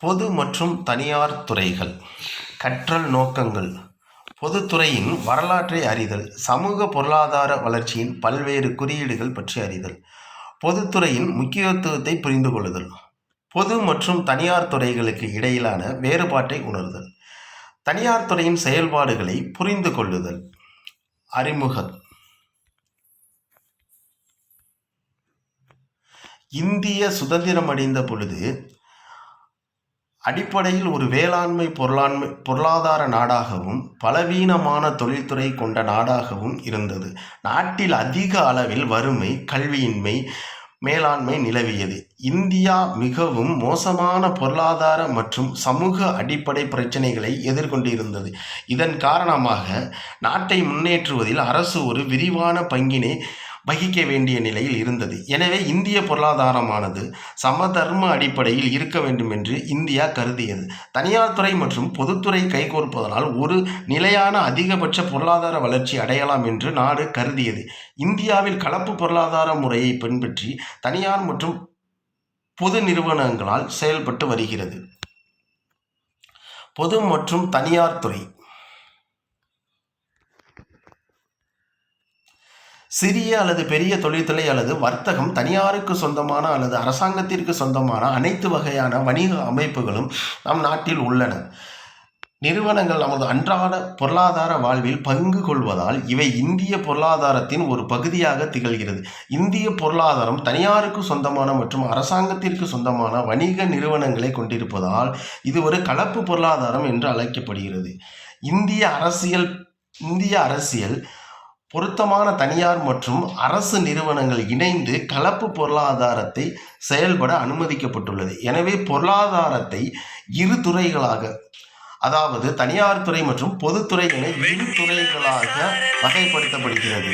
பொது மற்றும் தனியார் துறைகள். கற்றல் நோக்கங்கள். பொதுத்துறையின் வரலாற்றை அறிதல். சமூக பொருளாதார வளர்ச்சியின் பல்வேறு குறியீடுகள் பற்றி அறிதல். பொதுத்துறையின் முக்கியத்துவத்தை புரிந்து கொள்ளுதல். பொது மற்றும் தனியார் துறைகளுக்கு இடையிலான வேறுபாட்டை உணர்தல். தனியார் துறையின் செயல்பாடுகளை புரிந்து கொள்ளுதல். அறிமுகம். இந்திய சுதந்திரம் அடைந்த பொழுது அடிப்படையில் ஒரு வேளாண்மை பொருளாதார நாடாகவும் பலவீனமான தொழில்துறை கொண்ட நாடாகவும் இருந்தது. நாட்டில் அதிக அளவில் வறுமை, கல்வியின்மை, மேலாண்மை நிலவியது. இந்தியா மிகவும் மோசமான பொருளாதார மற்றும் சமூக அடிப்படை பிரச்சனைகளை எதிர்கொண்டிருந்தது. இதன் காரணமாக நாட்டை முன்னேற்றுவதில் அரசு ஒரு விரிவான பங்கினை வகிக்க வேண்டிய நிலையில் இருந்தது. எனவே இந்திய பொருளாதாரமானது சமதர்ம அடிப்படையில் இருக்க வேண்டும் என்று இந்தியா கருதியது. தனியார் துறை மற்றும் பொதுத்துறை கைகோர்ப்பதனால் ஒரு நிலையான அதிகபட்ச பொருளாதார வளர்ச்சி அடையலாம் என்று நாடு கருதியது. இந்தியாவில் கலப்பு பொருளாதார முறையை பின்பற்றி தனியார் மற்றும் பொது நிறுவனங்களால் செயல்பட்டு வருகிறது. பொது மற்றும் தனியார் துறை. சிறிய அல்லது பெரிய தொழில்துறை அல்லது வர்த்தகம் தனியாருக்கு சொந்தமான அல்லது அரசாங்கத்திற்கு சொந்தமான அனைத்து வகையான வணிக அமைப்புகளும் நம் நாட்டில் உள்ளன. நிறுவனங்கள் நமது அன்றாட பொருளாதார வாழ்வில் பங்கு கொள்வதால் இவை இந்திய பொருளாதாரத்தின் ஒரு பகுதியாக திகழ்கிறது. இந்திய பொருளாதாரம் தனியாருக்கு சொந்தமான மற்றும் அரசாங்கத்திற்கு சொந்தமான வணிக நிறுவனங்களை கொண்டிருப்பதால் இது ஒரு கலப்பு பொருளாதாரம் என்று அழைக்கப்படுகிறது. இந்திய அரசியல் பொருத்தமான தனியார் மற்றும் அரசு நிறுவனங்கள் இணைந்து கலப்பு பொருளாதாரத்தை செயல்பட அனுமதிக்கப்பட்டுள்ளது. எனவே பொருளாதாரத்தை இரு துறைகளாக, அதாவது தனியார் துறை மற்றும் பொதுத்துறை என இரு துறைகளாக வகைப்படுத்தப்படுகிறது.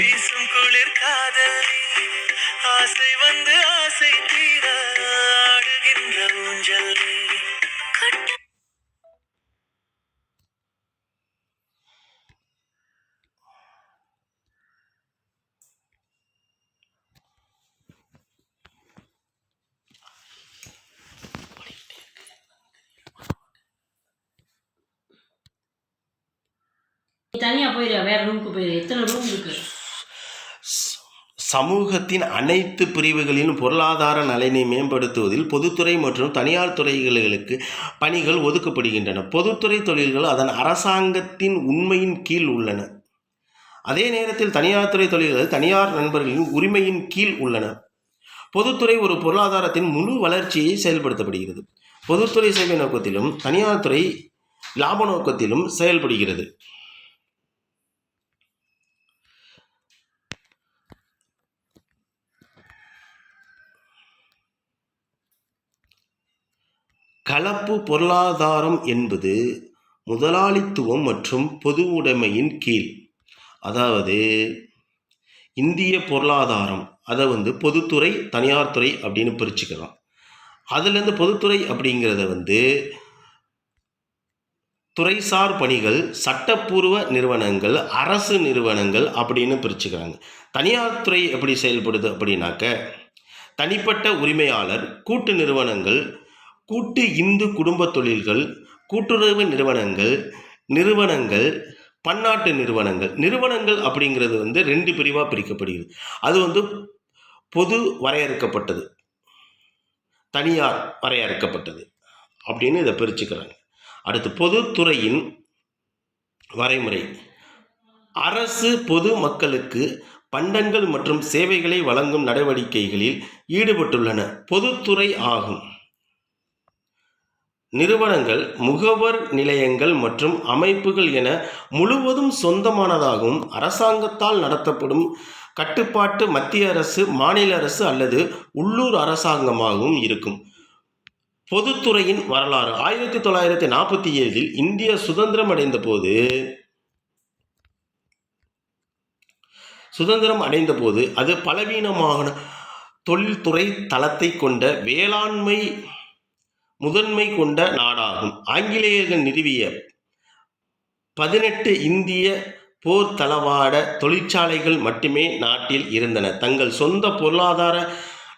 சமூகத்தின் அனைத்து பிரிவுகளின் பொருளாதார நலனை மேம்படுத்துவதில் பொதுத்துறை மற்றும் தனியார் துறைகளுக்கு பணிகள் ஒதுக்கப்படுகின்றன. பொதுத்துறை தொழில்கள் அதன் அரசாங்கத்தின் உண்மையின் கீழ் உள்ளன. அதே நேரத்தில் தனியார் துறை தொழில்கள் தனியார் நண்பர்களின் உரிமையின் கீழ் உள்ளன. பொதுத்துறை ஒரு பொருளாதாரத்தின் முழு வளர்ச்சியை செயல்படுத்தப்படுகிறது. பொதுத்துறை சேவை நோக்கத்திலும் தனியார் துறை லாப நோக்கத்திலும் செயல்படுகிறது. கலப்பு பொருளாதாரம் என்பது முதலாளித்துவம் மற்றும் பொது உடைமையின் கீழ், அதாவது இந்திய பொருளாதாரம் அதை பொதுத்துறை தனியார் துறை அப்படின்னு பிரிச்சுக்கலாம். அதுலேருந்து பொதுத்துறை அப்படிங்கிறத துறைசார் பணிகள், சட்டப்பூர்வ நிறுவனங்கள், அரசு நிறுவனங்கள் அப்படின்னு பிரிச்சுக்கிறாங்க. தனியார் துறை எப்படி செயல்படுது அப்படின்னாக்க தனிப்பட்ட உரிமையாளர், கூட்டு நிறுவனங்கள், கூட்டு இந்து குடும்ப தொழில்கள், கூட்டுறவு நிறுவனங்கள், பன்னாட்டு நிறுவனங்கள் அப்படிங்கிறது ரெண்டு பிரிவாக பிரிக்கப்படுகிறது. அது பொது வரையறுக்கப்பட்டது, தனியார் வரையறுக்கப்பட்டது அப்படின்னு இதை பிரிச்சுக்கிறாங்க. அடுத்து பொதுத்துறையின் வரைமுறை. அரசு பொது மக்களுக்கு பண்டங்கள் மற்றும் சேவைகளை வழங்கும் நடவடிக்கைகளில் ஈடுபட்டுள்ளன பொதுத்துறை ஆகும். நிறுவனங்கள், முகவர் நிலையங்கள் மற்றும் அமைப்புகள் என முழுவதும் சொந்தமானதாகவும் அரசாங்கத்தால் நடத்தப்படும் கட்டுப்பாட்டு மத்திய அரசு, மாநில அரசு அல்லது உள்ளூர் அரசாங்கமாகவும் இருக்கும். பொதுத்துறையின் வரலாறு. 1947 இந்திய சுதந்திரம் அடைந்த போது அது பலவீனமான தொழில்துறை தளத்தை கொண்ட வேளாண்மை முதன்மை கொண்ட நாடாகும். ஆங்கிலேயர்கள் நிறுவிய 18 இந்திய போர் தளவாட தொழிற்சாலைகள் மட்டுமே நாட்டில் இருந்தன. தங்கள் சொந்த பொருளாதார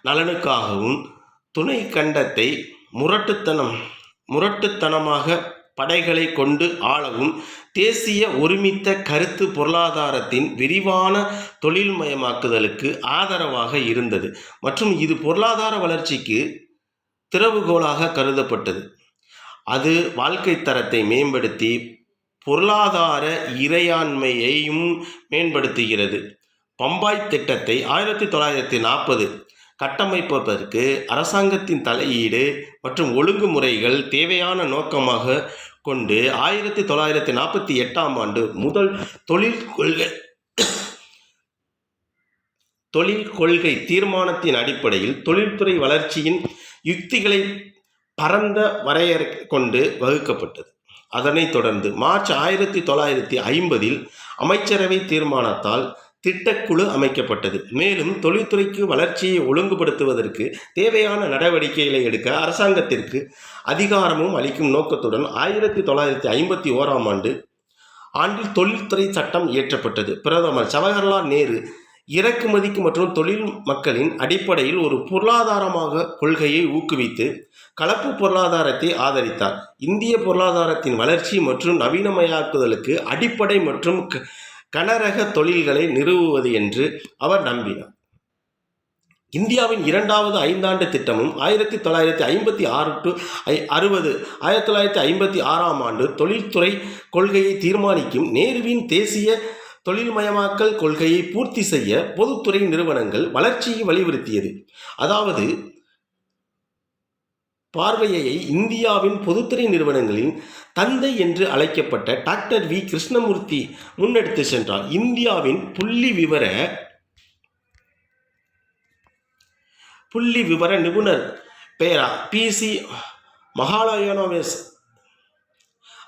நலனுக்காகவும் துணை கண்டத்தை முரட்டுத்தனமாக படைகளை கொண்டு ஆளவும், தேசிய ஒருமித்த கருத்து பொருளாதாரத்தின் விரிவான தொழில்மயமாக்குதலுக்கு ஆதரவாக இருந்தது மற்றும் இது பொருளாதார வளர்ச்சிக்கு திறவுகோலாக கருதப்பட்டது. அது வாழ்க்கை தரத்தை மேம்படுத்தி பொருளாதார இறையாண்மையையும் மேம்படுத்துகிறது. பம்பாய் திட்டத்தை 1940 கட்டமைப்பதற்கு அரசாங்கத்தின் தலையீடு மற்றும் ஒழுங்குமுறைகள் தேவையான நோக்கமாக கொண்டு 1948 முதல் தொழில் கொள்கை தீர்மானத்தின் அடிப்படையில் தொழில்துறை வளர்ச்சியின் யுக்திகளை பரந்த வரையறை கொண்டு வகுக்கப்பட்டது. அதனைத் தொடர்ந்து மார்ச் 1950 அமைச்சரவை தீர்மானத்தால் திட்டக்குழு அமைக்கப்பட்டது. மேலும் தொழில்துறைக்கு வளர்ச்சியை ஒழுங்குபடுத்துவதற்கு தேவையான நடவடிக்கைகளை எடுக்க அரசாங்கத்திற்கு அதிகாரமும் அளிக்கும் நோக்கத்துடன் 1951 ஆண்டில் தொழில்துறை சட்டம் இயற்றப்பட்டது. பிரதமர் ஜவஹர்லால் நேரு இறக்குமதிக்கு மற்றும் தொழில் மக்களின் அடிப்படையில் ஒரு பொருளாதாரமாக கொள்கையை ஊக்குவித்து கலப்பு பொருளாதாரத்தை ஆதரித்தார். இந்திய பொருளாதாரத்தின் வளர்ச்சி மற்றும் நவீனமயமாக்குதலுக்கு அடிப்படை மற்றும் கனரக தொழில்களை நிறுவுவது என்று அவர் நம்பினார். இந்தியாவின் இரண்டாவது ஐந்தாண்டு திட்டமும் 1956 to 1956 தொழில்துறை கொள்கையை தீர்மானிக்கும். நேருவின் தேசிய தொழில்மயமாக்கல் கொள்கையை பூர்த்தி செய்ய பொதுத்துறை நிறுவனங்கள் வளர்ச்சியை வலியுறுத்தியது. அதாவது பார்வையை இந்தியாவின் பொதுத்துறை நிறுவனங்களின் தந்தை என்று அழைக்கப்பட்ட டாக்டர் வி. கிருஷ்ணமூர்த்தி முன்னெடுத்து சென்றார். இந்தியாவின் புள்ளி விவர நிபுணர் பேரா P.C. மகாலயோனோஸ்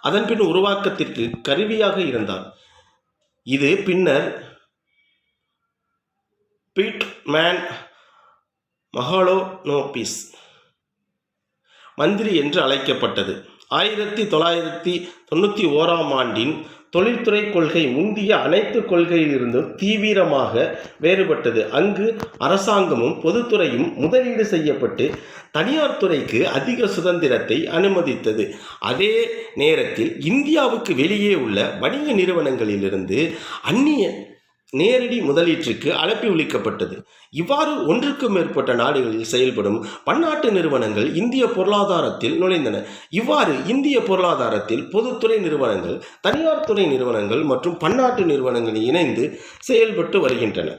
அதன்பின் உருவாக்கத்திற்கு கருவியாக இருந்தார். இது பின்னர் பீட்மேன் மகாலோனோபிஸ் மந்திரி என்று அழைக்கப்பட்டது. 1991 தொழில்துறை கொள்கை முந்தைய அனைத்து கொள்கையிலிருந்தும் தீவிரமாக வேறுபட்டது. அங்கு அரசாங்கமும் பொதுத்துறையும் முதலீடு செய்யப்பட்டு தனியார் துறைக்கு அதிக சுதந்திரத்தை அனுமதித்தது. அதே நேரத்தில் இந்தியாவுக்கு வெளியே உள்ள வணிக நிறுவனங்களிலிருந்து அந்நிய நேரடி முதலீட்டுக்கு அழைப்பு விடுக்கப்பட்டது. இவ்வாறு ஒன்றுக்கு மேற்பட்ட நாடுகளில் செயல்படும் பன்னாட்டு நிறுவனங்கள் இந்திய பொருளாதாரத்தில் நுழைந்தன. இவ்வாறு இந்திய பொருளாதாரத்தில் பொதுத்துறை நிறுவனங்கள், தனியார் துறை நிறுவனங்கள் மற்றும் பன்னாட்டு நிறுவனங்கள் இணைந்து செயல்பட்டு வருகின்றன.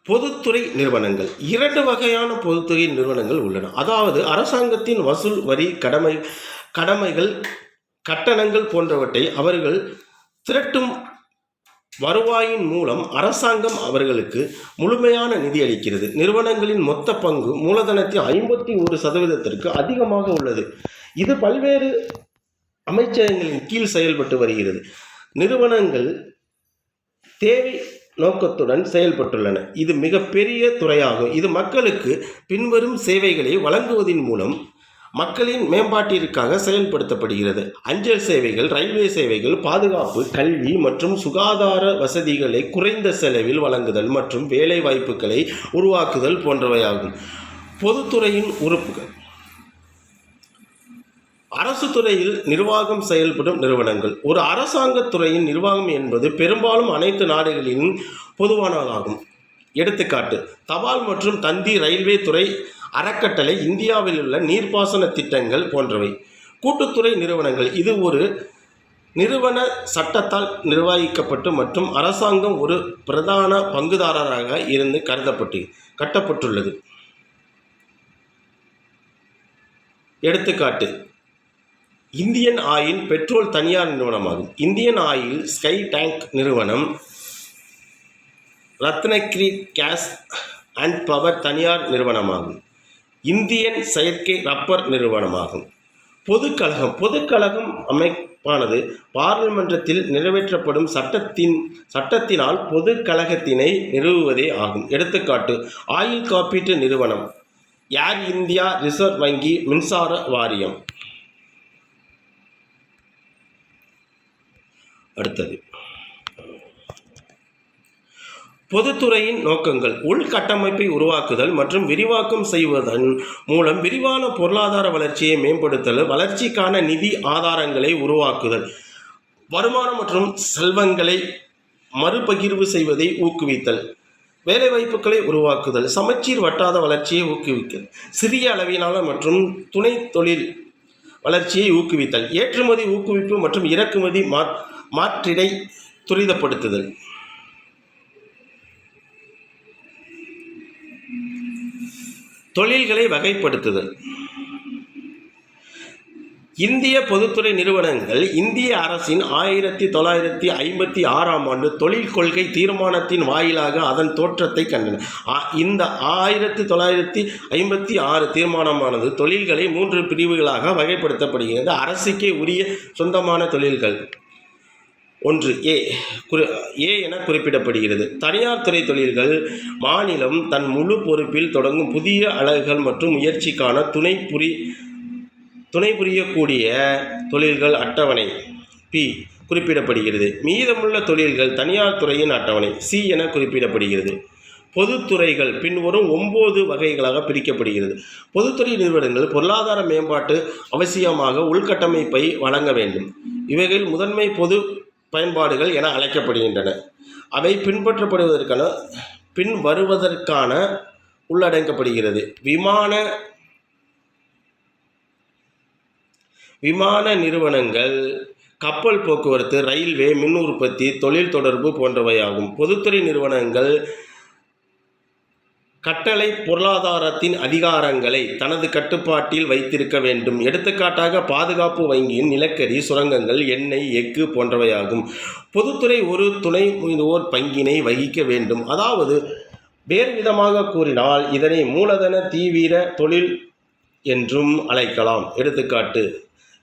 பொதுத்துறை நிறுவனங்கள். 2 வகையான பொதுத்துறை நிறுவனங்கள் உள்ளன. அதாவது அரசாங்கத்தின் வசூல், வரி, கடமைகள், கட்டணங்கள் போன்றவற்றை அவர்கள் திரட்டும் வருவாயின் மூலம் அரசாங்கம் அவர்களுக்கு முழுமையான நிதி அளிக்கிறது. நிறுவனங்களின் மொத்த பங்கு மூலதனத்தின் 51% அதிகமாக உள்ளது. இது பல்வேறு அமைச்சகங்களின் கீழ் செயல்பட்டு வருகிறது. நிறுவனங்கள் தேவை நோக்கத்துடன் செயல்பட்டுள்ளன. இது மிகப்பெரிய துறையாகும். இது மக்களுக்கு பின்வரும் சேவைகளை வழங்குவதன் மூலம் மக்களின் மேம்பாட்டிற்காக செயல்படுத்தப்படுகிறது. அஞ்சல் சேவைகள், ரயில்வே சேவைகள், பாதுகாப்பு, கல்வி மற்றும் சுகாதார வசதிகளை குறைந்த செலவில் வழங்குதல் மற்றும் வேலை வாய்ப்புகளை உருவாக்குதல் போன்றவையாகும். பொதுத்துறையின் உறுப்புகள். அரசு துறையில் நிர்வாகம் செயல்படும் நிறுவனங்கள். ஒரு அரசாங்க துறையின் நிர்வாகம் என்பது பெரும்பாலும் அனைத்து நாடுகளிலும் பொதுவானதாகும். எடுத்துக்காட்டு: தபால் மற்றும் தந்தி ரயில்வே துறை, அறக்கட்டளை, இந்தியாவில் உள்ள நீர்ப்பாசன திட்டங்கள் போன்றவை. கூட்டுத்துறை நிறுவனங்கள். இது ஒரு நிறுவன சட்டத்தால் நிர்வகிக்கப்பட்டு மற்றும் அரசாங்கம் ஒரு பிரதான பங்குதாரராக இருந்து கட்டப்பட்டுள்ளது. எடுத்துக்காட்டு: இந்தியன் ஆயில் பெட்ரோல் தனியார் நிறுவனமாகும். இந்தியன் ஆயில் ஸ்கை டேங்க் நிறுவனம். ரத்னகிரி கேஸ் அண்ட் பவர் தனியார் நிறுவனமாகும். இந்தியன் செயற்கை ரப்பர் நிறுவனமாகும். பொதுக்கழகம் அமைப்பானது பார்லிமென்றத்தில் நிறைவேற்றப்படும் சட்டத்தினால் பொதுக்கழகத்தினை நிறுவுவதே ஆகும். எடுத்துக்காட்டு: ஆயில் காப்பீட்டு நிறுவனம், ஏர் இந்தியா, ரிசர்வ் வங்கி, மின்சார வாரியம். அடுத்தது பொதுத்துறையின் நோக்கங்கள் உள்கட்டமைப்பை உருவாக்குதல் மற்றும் விரிவாக்கம் செய்வதன் மூலம் விரிவான பொருளாதார வளர்ச்சியை மேம்படுத்தல், வளர்ச்சிக்கான நிதி ஆதாரங்களை உருவாக்குதல், வருமானம் மற்றும் செல்வங்களை மறுபகிர்வு செய்வதை ஊக்குவித்தல், வேலைவாய்ப்புகளை உருவாக்குதல், சமச்சீர் வட்டார வளர்ச்சியை ஊக்குவித்தல், சிறிய அளவிலான மற்றும் துணை தொழில் வளர்ச்சியை ஊக்குவித்தல், ஏற்றுமதி ஊக்குவிப்பு மற்றும் இறக்குமதி மாற்றிடை துரிதப்படுத்துதல். தொழில்களை வகைப்படுத்துதல். இந்திய பொதுத்துறை நிறுவனங்கள் இந்திய அரசின் 1956ஆம் ஆண்டு தொழில் கொள்கை தீர்மானத்தின் வாயிலாக அதன் தோற்றத்தை கண்டன. இந்த 1956 தீர்மானமானது தொழில்களை 3 பிரிவுகளாக வகைப்படுத்தப்படுகிறது. அரசுக்கே உரிய சொந்தமான தொழில்கள் 1 ஏ என குறிப்பிடப்படுகிறது. தனியார் துறை தொழில்கள் மாநிலம் தன் முழு பொறுப்பில் தொடங்கும் புதிய அலகுகள் மற்றும் முயற்சிக்கான துணை புரியக்கூடிய தொழில்கள் அட்டவணை பி குறிப்பிடப்படுகிறது. மீதமுள்ள தொழில்கள் தனியார் துறையின் அட்டவணை சி என குறிப்பிடப்படுகிறது. பொதுத்துறைகள் பின்வரும் 9 வகைகளாக பிரிக்கப்படுகிறது. பொதுத்துறை நிறுவனங்கள் பொருளாதார மேம்பாட்டு அவசியமாக உள்கட்டமைப்பை வழங்க வேண்டும். இவைகள் முதன்மை பொது பயன்பாடுகள் என அழைக்கப்படுகின்றன. அவை பின்வருவதற்கான உள்ளடங்கப்படுகிறது. விமான நிறுவனங்கள், கப்பல் போக்குவரத்து, ரயில்வே, மின் உற்பத்தி, தொழில் தொடர்பு போன்றவையாகும். பொதுத்துறை நிறுவனங்கள் கட்டளை பொருளாதாரத்தின் அதிகாரங்களை தனது கட்டுப்பாட்டில் வைத்திருக்க வேண்டும். எடுத்துக்காட்டாக பாதுகாப்பு வங்கியின் நிலக்கரி, சுரங்கங்கள், எண்ணெய், எஃகு போன்றவையாகும். பொதுத்துறை ஒரு துணை முனைவோர் பங்கினை வகிக்க வேண்டும். அதாவது வேறு விதமாக கூறினால் இதனை மூலதன தீவிர தொழில் என்றும் அழைக்கலாம். எடுத்துக்காட்டு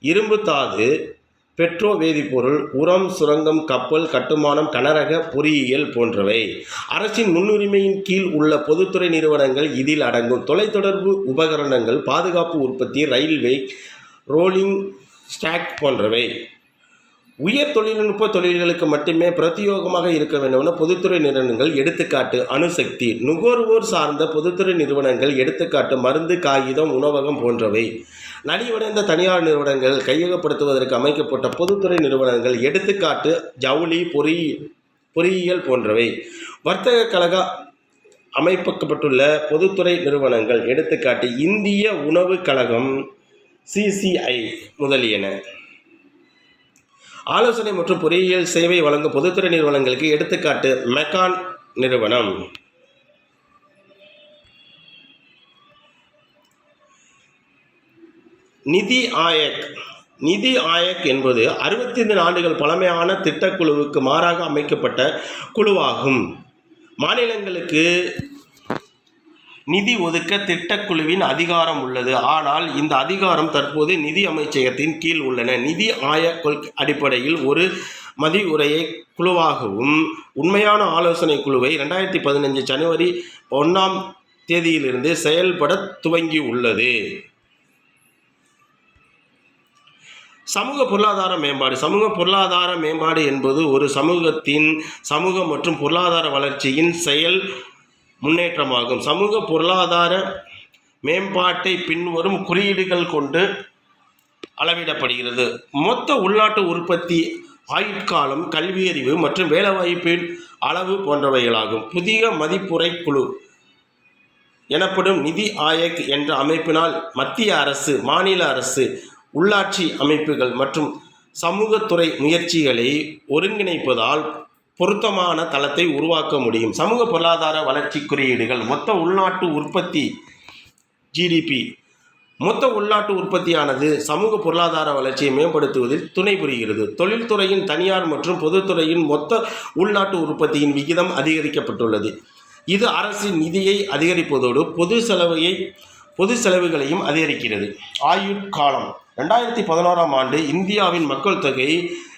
இரும்பு தாது, பெட்ரோ வேதிப்பொருள், உரம், சுரங்கம், கப்பல் கட்டுமானம், கனரக பொறியியல் போன்றவை. அரசின் முன்னுரிமையின் கீழ் உள்ள பொதுத்துறை நிறுவனங்கள் இதில் அடங்கும். தொலைத்தொடர்பு உபகரணங்கள், பாதுகாப்பு உற்பத்தி, ரயில்வே, ரோலிங் ஸ்டாக் போன்றவை. உயர் தொழில்நுட்ப தொழில்களுக்கு மட்டுமே பிரத்யேகமாக இருக்க வேண்டும் என பொதுத்துறை நிறுவனங்கள். எடுத்துக்காட்டு அணுசக்தி. நுகர்வோர் சார்ந்த பொதுத்துறை நிறுவனங்கள். எடுத்துக்காட்டு மருந்து, காகிதம், உணவகம் போன்றவை. நலிவடைந்த தனியார் நிறுவனங்கள். கையகப்படுத்துவதற்கு அமைக்கப்பட்ட பொதுத்துறை நிறுவனங்கள். எடுத்துக்காட்டு ஜவுளி, பொறியியல் போன்றவை. வர்த்தக கழக அமைக்கப்பட்டுள்ள பொதுத்துறை நிறுவனங்கள். எடுத்துக்காட்டு இந்திய உணவு கழகம், CCI முதலியன. ஆலோசனை மற்றும் பொறியியல் சேவை வழங்கும் பொதுத்துறை நிறுவனங்களுக்கு. எடுத்துக்காட்டு மெக்கான் நிறுவனம். நிதி ஆயோக் என்பது 65 ஆண்டுகள் பழமையான திட்டக்குழுவுக்கு மாறாக அமைக்கப்பட்ட குழுவாகும். மாநிலங்களுக்கு நிதி ஒதுக்க திட்டக்குழுவின் அதிகாரம் உள்ளது. ஆனால் இந்த அதிகாரம் தற்போது நிதி அமைச்சகத்தின் கீழ் உள்ளன. நிதி ஆயோக் அடிப்படையில் ஒரு மதிப்புரையை குழுவாகவும் உண்மையான ஆலோசனை குழுவை 2015 ஜனவரி 1ஆம் தேதியிலிருந்து செயல்பட துவங்கி உள்ளது. சமூக பொருளாதார மேம்பாடு. சமூக பொருளாதார மேம்பாடு என்பது ஒரு சமூகத்தின் சமூக மற்றும் பொருளாதார வளர்ச்சியின் செயல் முன்னேற்றமாகும். சமூக பொருளாதார மேம்பாட்டை பின்வரும் குறியீடுகள் கொண்டு அளவிடப்படுகிறது. மொத்த உள்நாட்டு உற்பத்தி, ஆயுட்காலம், கல்வியறிவு மற்றும் வேலைவாய்ப்பின் அளவு போன்றவைகளாகும். புதிய மதிப்புரை குழு எனப்படும் நிதி ஆயோக் என்ற அமைப்பினால் மத்திய அரசு, மாநில அரசு, உள்ளாட்சி அமைப்புகள் மற்றும் சமூகத்துறை முயற்சிகளை ஒருங்கிணைப்பதால் பொருத்தமான தளத்தை உருவாக்க முடியும். சமூக பொருளாதார வளர்ச்சி குறியீடுகள். மொத்த உள்நாட்டு உற்பத்தி GDP. மொத்த உள்நாட்டு உற்பத்தியானது சமூக பொருளாதார வளர்ச்சியை மேம்படுத்துவதில் துணை புரிகிறது. தொழில்துறையின் தனியார் மற்றும் பொதுத்துறையின் மொத்த உள்நாட்டு உற்பத்தியின் விகிதம் அதிகரிக்கப்பட்டுள்ளது. இது அரசின் நிதியை அதிகரிப்பதோடு பொது செலவுகளையும் அதிகரிக்கிறது. ஆயுட்காலம். 2011ஆம் ஆண்டு இந்தியாவின் மக்கள் தொகை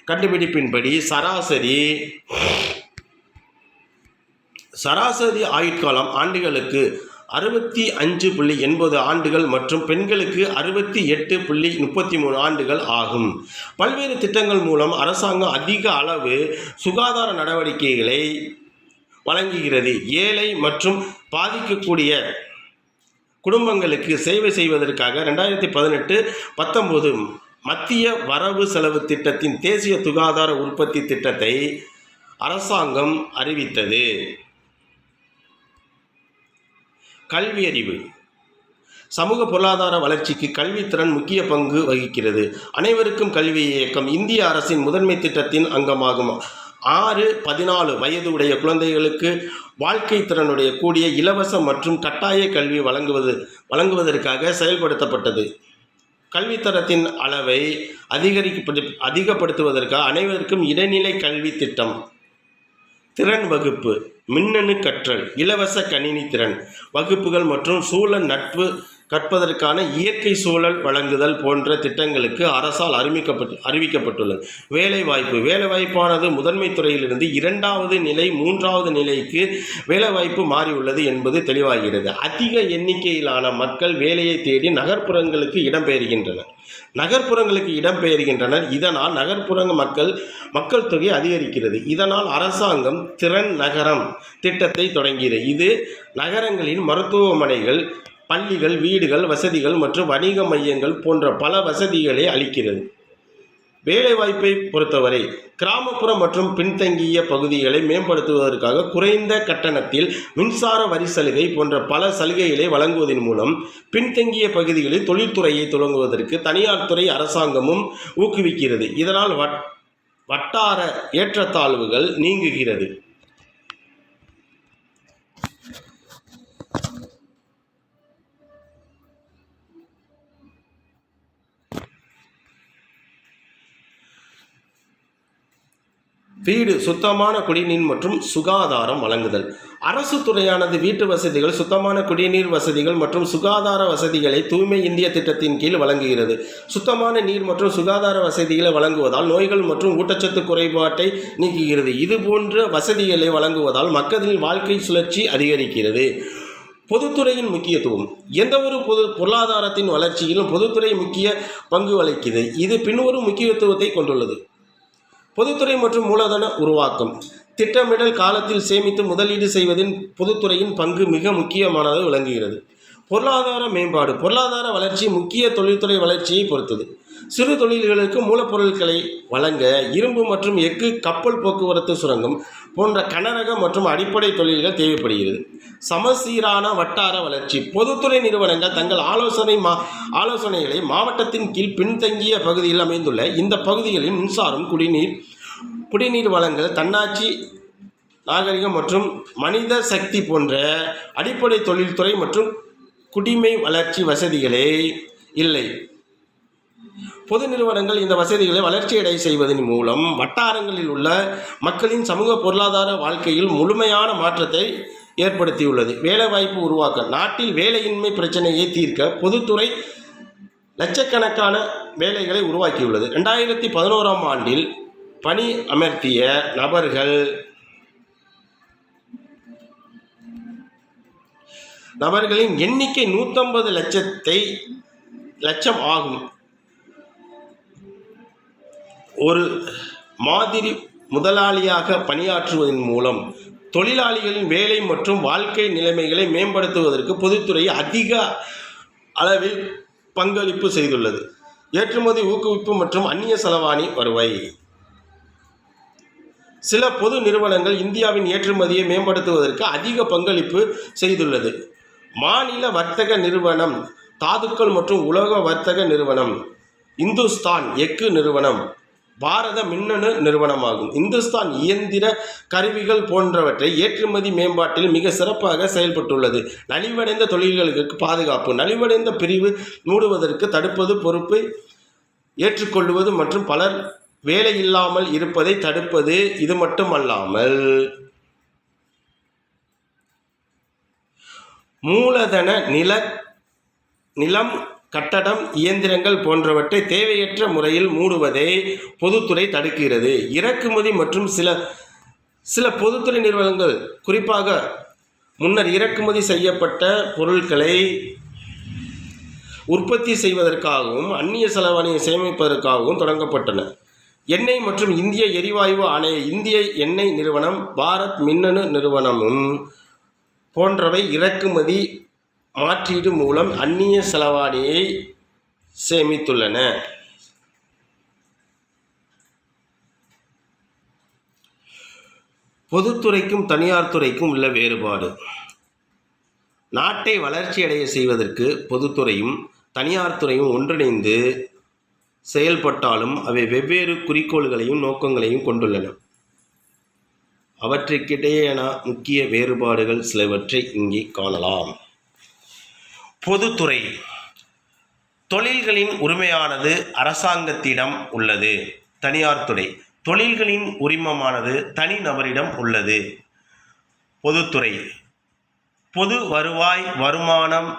கண்டுபிடிப்பின்படி சராசரி ஆயுட்காலம் ஆண்டுகளுக்கு 65.80 ஆண்டுகள் மற்றும் பெண்களுக்கு 68.33 ஆண்டுகள் ஆகும். பல்வேறு திட்டங்கள் மூலம் அரசாங்கம் அதிக அளவு சுகாதார நடவடிக்கைகளை வழங்குகிறது. ஏழை மற்றும் பாதிக்கக்கூடிய குடும்பங்களுக்கு சேவை செய்வதற்காக 2018-19 மத்திய வரவு செலவு திட்டத்தின் தேசிய சுகாதார உற்பத்தி திட்டத்தை அரசாங்கம் அறிவித்தது. கல்வியறிவு சமூக பொருளாதார வளர்ச்சிக்கு கல்வித்திறன் முக்கிய பங்கு வகிக்கிறது. அனைவருக்கும் கல்வி இயக்கம் இந்திய அரசின் முதன்மை திட்டத்தின் அங்கமாகும். 6-14 வயது உடைய குழந்தைகளுக்கு வாழ்க்கை திறனுடைய கூடிய இலவச மற்றும் கட்டாய கல்வி வழங்குவதற்காக செயல்படுத்தப்பட்டது. கல்வித்தரத்தின் அளவை அதிகப்படுத்துவதற்காக அனைவருக்கும் இடைநிலை கல்வி திட்டம், திறன் வகுப்பு, மின்னணு கற்றல், இலவச கணினி திறன் வகுப்புகள் மற்றும் சூழல் நட்பு கற்பதற்கான இயற்கை சூழல் வழங்குதல் போன்ற திட்டங்களுக்கு அரசால் அறிவிக்கப்பட்டுள்ளது. வேலைவாய்ப்பானது முதன்மை துறையிலிருந்து 2வது நிலை 3வது நிலைக்கு வேலைவாய்ப்பு மாறியுள்ளது என்பது தெளிவாகிறது. அதிக எண்ணிக்கையிலான மக்கள் வேலையை தேடி நகர்ப்புறங்களுக்கு இடம்பெயர்கின்றனர். இதனால் நகர்ப்புற மக்கள் தொகை அதிகரிக்கிறது. இதனால் அரசாங்கம் திறன் நகரம் திட்டத்தை தொடங்கியது. இது நகரங்களின் மருத்துவமனைகள், பள்ளிகள், வீடுகள், வசதிகள் மற்றும் வணிக மையங்கள் போன்ற பல வசதிகளை அளிக்கிறது. வேலைவாய்ப்பை பொறுத்தவரை கிராமப்புற மற்றும் பின்தங்கிய பகுதிகளை மேம்படுத்துவதற்காக குறைந்த கட்டணத்தில் மின்சார வரி சலுகை போன்ற பல சலுகைகளை வழங்குவதன் மூலம் பின்தங்கிய பகுதிகளில் தொழில்துறையை தொடங்குவதற்கு தனியார் துறை அரசாங்கமும் ஊக்குவிக்கிறது. இதனால் வட்டார ஏற்றத்தாழ்வுகள் நீங்குகிறது. வீடு, சுத்தமான குடிநீர் மற்றும் சுகாதாரம் வழங்குதல். அரசு துறையானது வீட்டு வசதிகள், சுத்தமான குடிநீர் வசதிகள் மற்றும் சுகாதார வசதிகளை தூய்மை இந்திய திட்டத்தின் கீழ் வழங்குகிறது. சுத்தமான நீர் மற்றும் சுகாதார வசதிகளை வழங்குவதால் நோய்கள் மற்றும் ஊட்டச்சத்து குறைபாட்டை நீக்குகிறது. இதுபோன்ற வசதிகளை வழங்குவதால் மக்களின் வாழ்க்கை சுழற்சி அதிகரிக்கிறது. பொதுத்துறையின் முக்கியத்துவம். எந்தவொரு பொருளாதாரத்தின் வளர்ச்சியிலும் பொதுத்துறை முக்கிய பங்கு வகிக்கிறது. இது பின்வரும் முக்கியத்துவத்தை கொண்டுள்ளது. பொதுத்துறை மற்றும் மூலதன உருவாக்கம். திட்டமிடல் காலத்தில் சேமித்து முதலீடு செய்வதில் பொதுத்துறையின் பங்கு மிக முக்கியமானது விளங்குகிறது. பொருளாதார மேம்பாடு. பொருளாதார வளர்ச்சி முக்கிய தொழில்துறை வளர்ச்சியை பொறுத்தது. சிறு தொழில்களுக்கு மூலப்பொருட்களை வழங்க இரும்பு மற்றும் எஃகு, கப்பல் போக்குவரத்து, சுரங்கம் போன்ற கனரக மற்றும் அடிப்படை தொழில்கள் தேவைப்படுகிறது. சமசீரான வட்டார வளர்ச்சி. பொதுத்துறை நிறுவனங்கள் தங்கள் ஆலோசனைகளை மாவட்டத்தின் கீழ் பின்தங்கிய பகுதியில் அமைந்துள்ள இந்த பகுதிகளில் மின்சாரம், குடிநீர் வழங்கல், தன்னாட்சி நாகரிகம் மற்றும் மனித சக்தி போன்ற அடிப்படை தொழில்துறை மற்றும் குடிமை வளர்ச்சி வசதிகளே இல்லை. பொது நிறுவனங்கள் இந்த வசதிகளை வளர்ச்சியடை செய்வதன் மூலம் வட்டாரங்களில் உள்ள மக்களின் சமூக பொருளாதார வாழ்க்கையில் முழுமையான மாற்றத்தை ஏற்படுத்தியுள்ளது. வேலைவாய்ப்பு உருவாக்கம். நாட்டில் வேலையின்மை பிரச்சனையை தீர்க்க பொதுத்துறை லட்சக்கணக்கான வேலைகளை உருவாக்கியுள்ளது. 2011ஆம் ஆண்டில் பணி அமர்த்திய நபர்களின் எண்ணிக்கை 150 லட்சம் ஆகும். ஒரு மாதிரி முதலாளியாக பணியாற்றுவதன் மூலம் தொழிலாளிகளின் வேலை மற்றும் வாழ்க்கை நிலைமைகளை மேம்படுத்துவதற்கு பொதுத்துறை அதிக அளவில் பங்களிப்பு செய்துள்ளது. ஏற்றுமதி ஊக்குவிப்பு மற்றும் அந்நிய செலவாணி வருவாய். சில பொது நிறுவனங்கள் இந்தியாவின் ஏற்றுமதியை மேம்படுத்துவதற்கு அதிக பங்களிப்பு செய்துள்ளது. மாநில வர்த்தக நிறுவனம், தாதுக்கள் மற்றும் உலோக வர்த்தக நிறுவனம், இந்துஸ்தான் எஃகு நிறுவனம் பாரத மின்னணு நிறுவனமாகும். இந்துஸ்தான் இயந்திர கருவிகள் போன்றவற்றை ஏற்றுமதி மேம்பாட்டில் மிக சிறப்பாக செயல்பட்டுள்ளது. நலிவடைந்த தொழில்களுக்கு பாதுகாப்பு. நலிவடைந்த பிரிவு மூடுவதற்கு தடுப்பது, பொறுப்பை ஏற்றுக்கொள்வது மற்றும் பலர் வேலையில்லாமல் இருப்பதை தடுப்பது. இது மட்டுமல்லாமல் மூலதன நிலம், கட்டடம், இயந்திரங்கள் போன்றவற்றை தேவையற்ற முறையில் மூடுவதை பொதுத்துறை தடுக்கிறது. இறக்குமதி மற்றும் சில பொதுத்துறை நிறுவனங்கள் குறிப்பாக முன்னர் இறக்குமதி செய்யப்பட்ட பொருட்களை உற்பத்தி செய்வதற்காகவும் அந்நிய செலவாணியை சேமிப்பதற்காகவும் தொடங்கப்பட்டன. எண்ணெய் மற்றும் இந்திய எரிவாயு ஆணைய, இந்திய எண்ணெய் நிறுவனம், பாரத் மின்னணு நிறுவனமும் போன்றவை இறக்குமதி மாற்றீடு மூலம் அந்நிய செலவாணியை சேமித்துள்ளன. பொதுத்துறைக்கும் தனியார் துறைக்கும் உள்ள வேறுபாடு. நாட்டை வளர்ச்சியடைய செய்வதற்கு பொதுத்துறையும் தனியார் துறையும் ஒன்றிணைந்து செயல்பட்டாலும் அவை வெவ்வேறு குறிக்கோள்களையும் நோக்கங்களையும் கொண்டுள்ளன. அவற்றுக்கிடையேயான முக்கிய வேறுபாடுகள் சிலவற்றை இங்கே காணலாம். பொதுத்துறை தொழில்களின் உரிமையானது அரசாங்கத்திடம் உள்ளது. தனியார் துறை தொழில்களின் உரிமமானது தனிநபரிடம் உள்ளது. பொதுத்துறை பொது வருவாய், வருமானம்,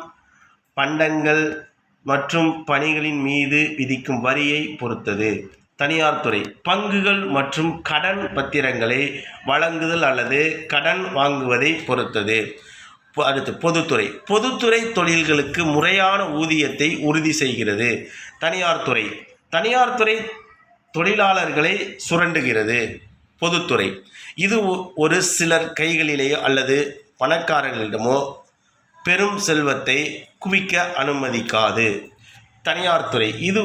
பண்டங்கள் மற்றும் பணிகளின் மீது விதிக்கும் வரியை பொறுத்தது. தனியார் துறை பங்குகள் மற்றும் கடன் பத்திரங்களை வழங்குதல் அல்லது கடன் வாங்குவதை பொறுத்தது. அடுத்து பொதுத்துறை தொழில்களுக்கு முறையான ஊதியத்தை உறுதி செய்கிறது. தனியார் துறை தொழிலாளர்களை சுரண்டுகிறது. பொதுத்துறை இது ஒரு சிலர் கைகளிலேயோ அல்லது பணக்காரர்களிடமோ பெரும் செல்வத்தை குவிக்க அனுமதிக்காது. தனியார் துறை இது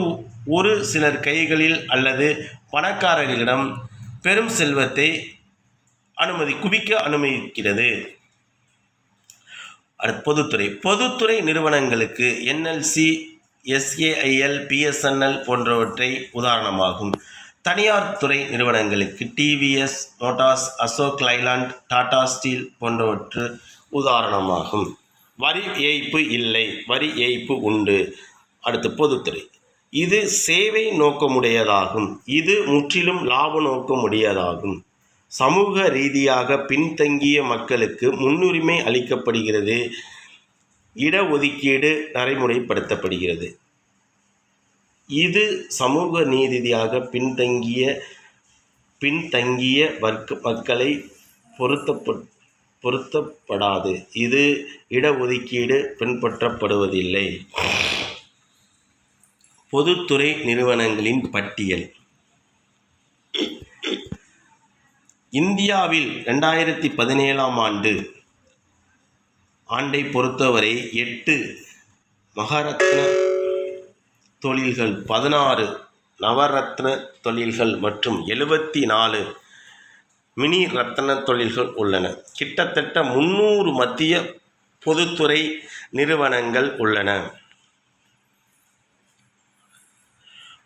ஒரு சிலர் கைகளில் அல்லது பணக்காரர்களிடம் பெரும் செல்வத்தை குவிக்க அனுமதிக்கிறது. அடுத்து பொதுத்துறை நிறுவனங்களுக்கு என்எல்சி, எஸ்ஏஐஎல், பிஎஸ்என்எல் போன்றவற்றை உதாரணமாகும். தனியார் துறை நிறுவனங்களுக்கு TVS, motors, Ashok Leyland, Tata steel போன்றவற்று உதாரணமாகும். வரி ஏய்ப்பு இல்லை, வரி ஏய்ப்பு உண்டு. அடுத்து பொதுத்துறை இது சேவை நோக்கமுடையதாகும். இது முற்றிலும் லாப நோக்கமுடையதாகும். சமூக ரீதியாக பின்தங்கிய மக்களுக்கு முன்னுரிமை அளிக்கப்படுகிறது. இடஒதுக்கீடு நடைமுறைப்படுத்தப்படுகிறது. இது சமூக ரீதியாக பின்தங்கிய மக்களை பொருத்தப்படாது. இது இடஒதுக்கீடு பின்பற்றப்படுவதில்லை. பொதுத்துறை நிறுவனங்களின் பட்டியல். இந்தியாவில் 2017 ஆண்டை பொறுத்தவரை 8 மகாரத்ன தொழில்கள், 16 நவரத்ன தொழில்கள் மற்றும் 74 மினி ரத்ன தொழில்கள் உள்ளன. கிட்டத்தட்ட 300 மத்திய பொதுத்துறை நிறுவனங்கள் உள்ளன.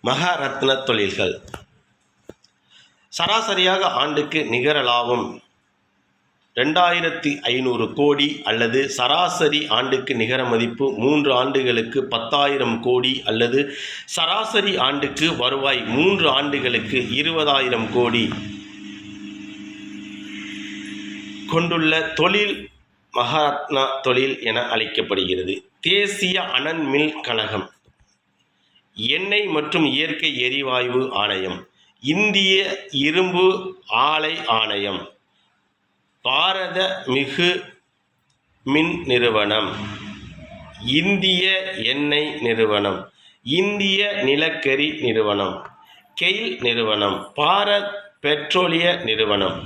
மகாரத்ன தொழில்கள் சராசரியாக ஆண்டுக்கு நிகர லாபம் 2500 கோடி அல்லது சராசரி ஆண்டுக்கு நிகர மதிப்பு 3 ஆண்டுகளுக்கு 10,000 கோடி அல்லது சராசரி ஆண்டுக்கு வருவாய் 3 ஆண்டுகளுக்கு 20,000 கோடி கொண்டுள்ள தொழில் மகாரத்னா தொழில் என அழைக்கப்படுகிறது. தேசிய அனல் மில் கழகம், எண்ணெய் மற்றும் இயற்கை எரிவாயு ஆணையம், இந்திய இரும்பு ஆலை ஆணையம், பாரத மிகு மின் நிறுவனம், இந்திய எண்ணெய் நிறுவனம், இந்திய நிலக்கரி நிறுவனம், கெயில் நிறுவனம், பாரத் பெட்ரோலிய நிறுவனம்.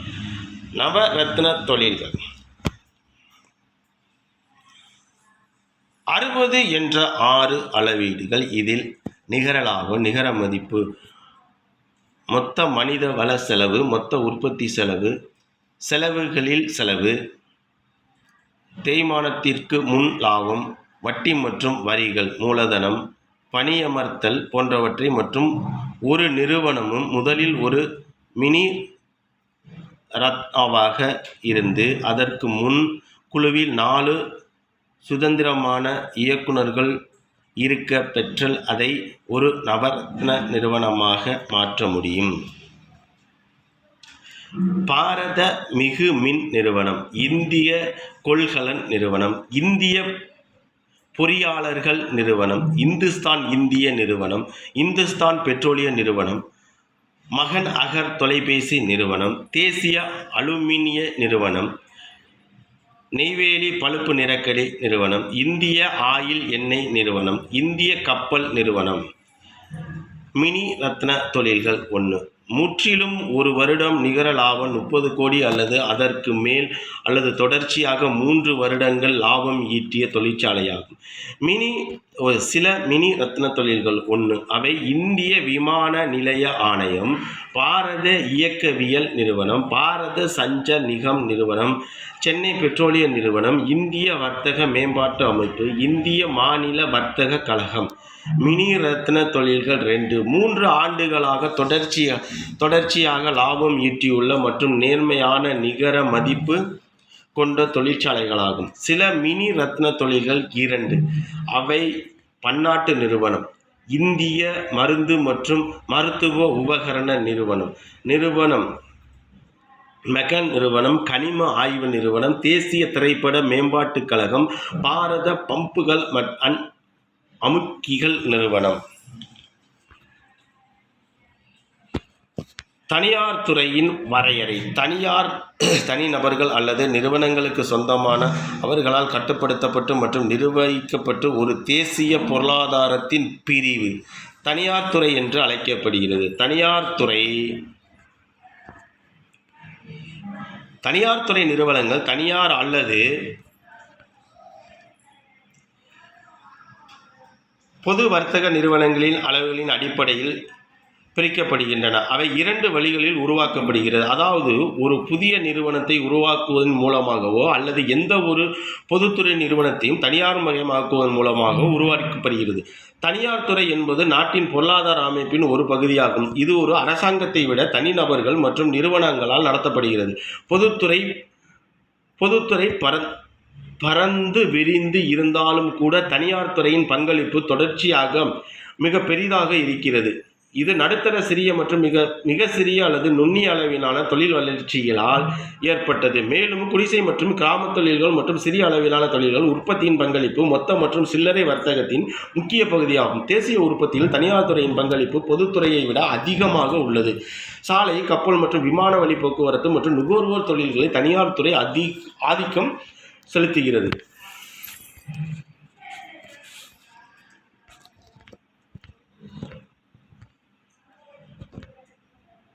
நவரத்ன தொழில்கள் 60 என்ற 6 அளவீடுகள். இதில் நிகர லாபம், நிகர மதிப்பு, மொத்த மனித வள செலவு, மொத்த உற்பத்தி செலவு, செலவுகளில் செலவு, தேய்மானத்திற்கு முன் லாபம், வட்டி மற்றும் வரிகள், மூலதனம், பணியமர்த்தல் போன்றவற்றை மற்றும் ஒரு நிறுவனமும் முதலில் ஒரு மினி ரத்னாவாக இருந்து அதற்கு முன் குழுவில் 4 சுதந்திரமான இயக்குநர்கள் இருக்க பெற்றால் அதை ஒரு நவரத்ன நிறுவனமாக மாற்ற முடியும். பாரத மிகு மின் நிறுவனம், இந்திய கொள்கலன் நிறுவனம், இந்திய பொறியாளர்கள் நிறுவனம், இந்துஸ்தான் இந்திய நிறுவனம், இந்துஸ்தான் பெட்ரோலிய நிறுவனம், மகன் அகர் தொலைபேசி நிறுவனம், தேசிய அலுமினிய நிறுவனம், நெய்வேலி பழுப்பு நிலக்கரி நிறுவனம், இந்திய ஆயில் எண்ணெய் நிறுவனம், இந்திய கப்பல் நிறுவனம். மினி ரத்ன தொழில்கள் 1 முற்றிலும் ஒரு வருடம் நிகர லாபம் 30 கோடி அல்லது அதற்கு மேல் அல்லது தொடர்ச்சியாக 3 வருடங்கள் லாபம் ஈட்டிய தொழிற்சாலையாகும். சில மினி ரத்ன தொழில்கள். 1. அவை இந்திய விமான நிலைய ஆணையம், பாரத இயக்கவியல் நிறுவனம், பாரத சஞ்சர் நிகம் நிறுவனம், சென்னை பெட்ரோலிய நிறுவனம், இந்திய வர்த்தக மேம்பாட்டு அமைப்பு, இந்திய மாநில வர்த்தக கழகம். மினி ரத்ன தொழில்கள். 2. 3 ஆண்டுகளாக தொடர்ச்சியாக லாபம் ஈட்டியுள்ள மற்றும் நேர்மையான நிகர மதிப்பு கொண்ட தொழிற்சாலைகளாகும். சில மினி ரத்ன தொழில்கள். 2. அவை பன்னாட்டு நிறுவனம், இந்திய மருந்து மற்றும் மருத்துவ உபகரண நிறுவனம், மெக்கன் நிறுவனம், கனிம ஆய்வு நிறுவனம், தேசிய திரைப்பட மேம்பாட்டுக் கழகம், பாரத பம்புகள் அமுக்கிகள் நிறுவனம். தனியார் துறையின் வரையறை. தனிநபர்கள் அல்லது நிறுவனங்களுக்கு சொந்தமான, அவர்களால் கட்டுப்படுத்தப்பட்டு மற்றும் நிர்வகிக்கப்பட்டு ஒரு தேசிய பொருளாதாரத்தின் பிரிவு தனியார் துறை என்று அழைக்கப்படுகிறது. தனியார் துறை நிறுவனங்கள் தனியார் அல்லது பொது வர்த்தக நிறுவனங்களின் அளவுகளின் அடிப்படையில் பிரிக்கப்படுகின்றன. அவை 2 வழிகளில் உருவாக்கப்படுகிறது. அதாவது ஒரு புதிய நிறுவனத்தை உருவாக்குவதன் மூலமாகவோ அல்லது எந்த ஒரு பொதுத்துறை நிறுவனத்தையும் தனியார் மயமாக்குவதன் மூலமாகவோ உருவாக்கப்படுகிறது. தனியார் துறை என்பது நாட்டின் பொருளாதார அமைப்பின் ஒரு பகுதியாகும். இது ஒரு அரசாங்கத்தை விட தனிநபர்கள் மற்றும் நிறுவனங்களால் நடத்தப்படுகிறது. பொதுத்துறை பரந்து விரிந்து இருந்தாலும் கூட தனியார் துறையின் பங்களிப்பு தொடர்ச்சியாக மிக பெரிதாக இருக்கிறது. இது நடுத்தர, சிறிய மற்றும் மிக சிறிய அல்லது நுண்ணிய அளவிலான தொழில் வளர்ச்சிகளால் ஏற்பட்டது. மேலும் குடிசை மற்றும் கிராம தொழில்கள் மற்றும் சிறிய அளவிலான தொழில்கள் உற்பத்தியின் பங்களிப்பு மொத்த மற்றும் சில்லறை வர்த்தகத்தின் முக்கிய பகுதியாகும். தேசிய உற்பத்தியில் தனியார் துறையின் பங்களிப்பு பொதுத்துறையை விட அதிகமாக உள்ளது. சாலை, கப்பல் மற்றும் விமான வழி போக்குவரத்து மற்றும் நுகர்வோர் தொழில்களில் தனியார் துறை ஆதிக்கம் செலுத்துகிறது.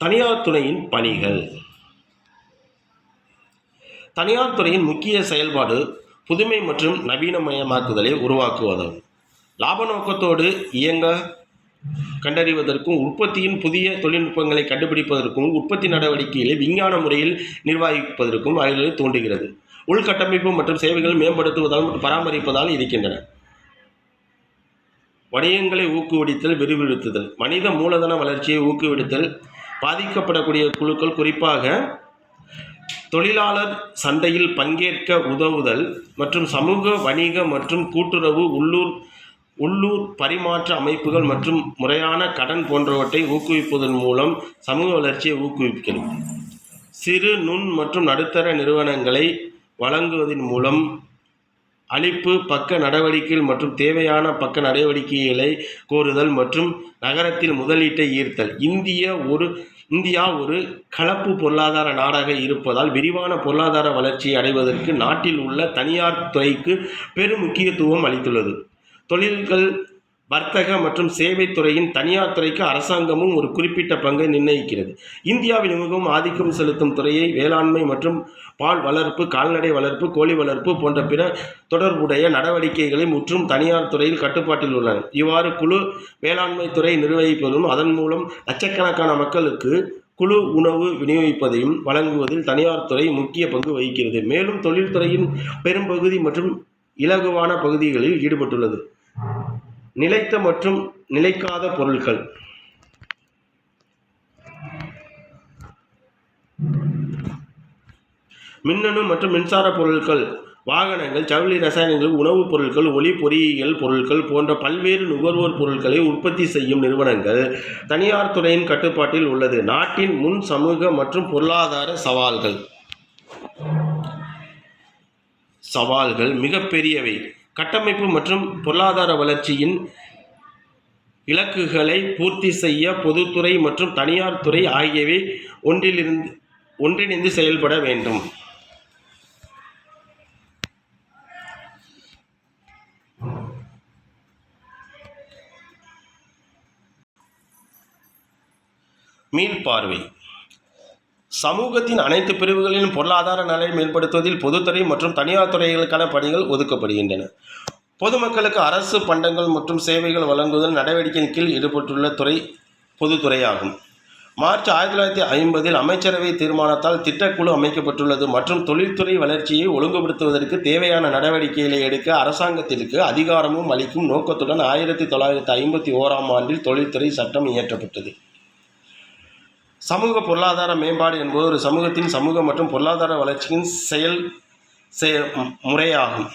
தனியார் துறையின் பணிகள். தனியார் துறையின் முக்கிய செயல்பாடு புதுமை மற்றும் நவீனமயமாக்குதலை உருவாக்குவதாகும். லாப நோக்கத்தோடு இயங்க கண்டறிவதற்கும், உற்பத்தியின் புதிய தொழில்நுட்பங்களை கண்டுபிடிப்பதற்கும், உற்பத்தி நடவடிக்கைகளை விஞ்ஞான முறையில் நிர்வகிப்பதற்கும் அவர்களை தூண்டுகிறது. உள்கட்டமைப்பு மற்றும் சேவைகளை மேம்படுத்துவதால் மற்றும் பராமரிப்பதால் இருக்கின்றன. வணிகங்களை ஊக்குவித்தல், விரிவுபடுத்துதல், மனித மூலதன வளர்ச்சியை ஊக்குவித்தல், பாதிக்கப்படக்கூடிய குழுக்கள் குறிப்பாக தொழிலாளர் சந்தையில் பங்கேற்க உதவுதல் மற்றும் சமூக வணிக மற்றும் கூட்டுறவு, உள்ளூர் பரிமாற்ற அமைப்புகள் மற்றும் முறையான கடன் போன்றவற்றை ஊக்குவிப்பதன் மூலம் சமூக வளர்ச்சியை ஊக்குவிக்கிறது. சிறு, நுண் மற்றும் நடுத்தர நிறுவனங்களை வழங்குவதன் மூலம் அளிப்பு, பக்க நடவடிக்கைகள் மற்றும் தேவையான பக்க நடவடிக்கைகளை கோருதல் மற்றும் நகரத்தில் முதலீட்டை ஈர்த்தல். இந்தியா ஒரு கலப்பு பொருளாதார நாடாக இருப்பதால் விரிவான பொருளாதார வளர்ச்சியை அடைவதற்கு நாட்டில் உள்ள தனியார் துறைக்கு பெரும் முக்கியத்துவம் அளித்துள்ளது. தொழில்கள், வர்த்தக மற்றும் சேவை துறையின் தனியார் துறைக்கு அரசாங்கமும் ஒரு குறிப்பிட்ட பங்கை நிர்ணயிக்கிறது. இந்தியாவில் மிகவும் ஆதிக்கம் செலுத்தும் துறையை வேளாண்மை மற்றும் பால் வளர்ப்பு, கால்நடை வளர்ப்பு, கோழி வளர்ப்பு போன்ற பிற தொடர்புடைய நடவடிக்கைகளை முற்றும் தனியார் துறையில் கட்டுப்பாட்டில் உள்ளன. இவ்வாறு குழு வேளாண்மை துறை நிர்வகிப்பதும் அதன் மூலம் லட்சக்கணக்கான மக்களுக்கு குழு உணவு விநியோகிப்பதையும் வழங்குவதில் தனியார் துறை முக்கிய பங்கு வகிக்கிறது. மேலும் தொழில்துறையின் பெரும்பகுதி மற்றும் இலகுவான பகுதிகளில் ஈடுபட்டுள்ளது. நிலைத்த மற்றும் நிலைக்காத பொருட்கள். மின்னணு மற்றும் மின்சார பொருட்கள், வாகனங்கள், ஜவுளி, ரசாயனங்கள், உணவுப் பொருட்கள், ஒளி பொறியியல் பொருட்கள் போன்ற பல்வேறு நுகர்வோர் பொருட்களை உற்பத்தி செய்யும் நிறுவனங்கள் தனியார் துறையின் கட்டுப்பாட்டில் உள்ளது. நாட்டின் முன் சமூக மற்றும் பொருளாதார சவால்கள் மிகப்பெரியவை. கட்டமைப்பு மற்றும் பொருளாதார வளர்ச்சியின் இலக்குகளை பூர்த்தி செய்ய பொதுத்துறை மற்றும் தனியார் துறை ஆகியவை ஒன்றிணைந்து செயல்பட வேண்டும். மீள்பார்வை. சமூகத்தின் அனைத்து பிரிவுகளிலும் பொருளாதார நலனை மேம்படுத்துவதில் பொதுத்துறை மற்றும் தனியார் துறைகளுக்கான பணிகள் ஒதுக்கப்படுகின்றன. பொதுமக்களுக்கு அரசு பண்டங்கள் மற்றும் சேவைகள் வழங்குதல் நடவடிக்கையின் கீழ் ஈடுபட்டுள்ள துறை பொதுத்துறையாகும். மார்ச் 1950 அமைச்சரவை தீர்மானத்தால் திட்டக்குழு அமைக்கப்பட்டுள்ளது மற்றும் தொழில்துறை வளர்ச்சியை ஒழுங்குபடுத்துவதற்கு தேவையான நடவடிக்கைகளை எடுக்க அரசாங்கத்திற்கு அதிகாரமும் அளிக்கும் நோக்கத்துடன் 1951 தொழில்துறை சட்டம் இயற்றப்பட்டது. சமூக பொருளாதார மேம்பாடு என்பது ஒரு சமூகத்தின் சமூக மற்றும் பொருளாதார வளர்ச்சியின் முறையாகும்.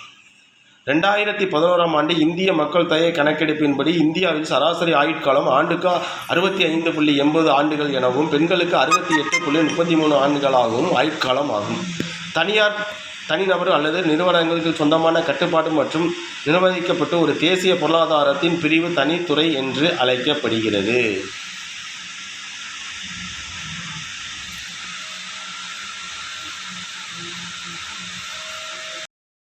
2011 இந்திய மக்கள் தொகை கணக்கெடுப்பின்படி இந்தியாவில் சராசரி ஆயுட்காலம் ஆண்டுக்கு 65.80 ஆண்டுகள் எனவும் பெண்களுக்கு 68.33 ஆண்டுகளாகவும் ஆயுட்காலம் ஆகும். தனிநபர் அல்லது நிறுவனங்களுக்கு சொந்தமான கட்டுப்பாடு மற்றும் நிர்வகிக்கப்பட்ட ஒரு தேசிய பொருளாதாரத்தின் பிரிவு தனித்துறை என்று அழைக்கப்படுகிறது.